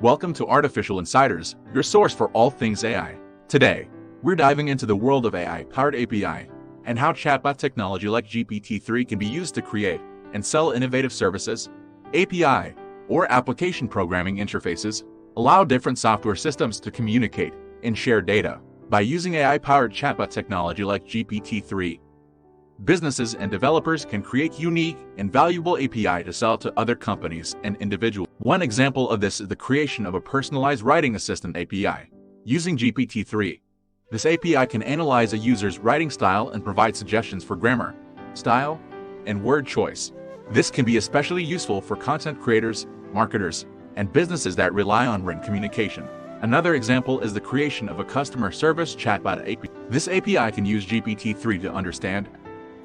Welcome to Artificial Insiders, your source for all things AI. Today, we're diving into the world of AI-powered API and how chatbot technology like GPT-3 can be used to create and sell innovative services. API, or application programming interfaces, allow different software systems to communicate and share data. By using AI-powered chatbot technology like GPT-3, businesses and developers can create unique and valuable API to sell to other companies and individuals. One example of this is the creation of a personalized writing assistant API. Using GPT-3, this API can analyze a user's writing style and provide suggestions for grammar, style, and word choice. This can be especially useful for content creators, marketers, and businesses that rely on written communication. Another example is the creation of a customer service chatbot API. This API can use GPT-3 to understand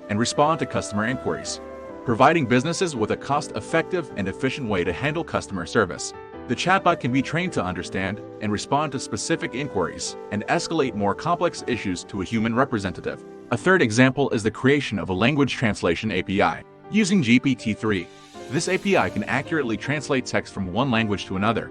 and respond to customer inquiries, providing businesses with a cost-effective and efficient way to handle customer service. The chatbot can be trained to understand and respond to specific inquiries and escalate more complex issues to a human representative. A third example is the creation of a language translation API. Using GPT-3, this API can accurately translate text from one language to another,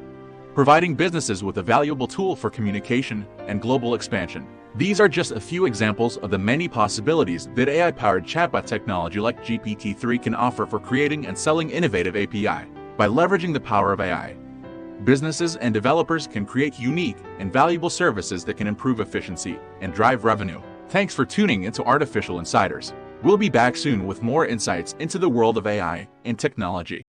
providing businesses with a valuable tool for communication and global expansion. These are just a few examples of the many possibilities that AI-powered chatbot technology like GPT-3 can offer for creating and selling innovative API. By leveraging the power of AI, businesses and developers can create unique and valuable services that can improve efficiency and drive revenue. Thanks for tuning into Artificial Insiders. We'll be back soon with more insights into the world of AI and technology.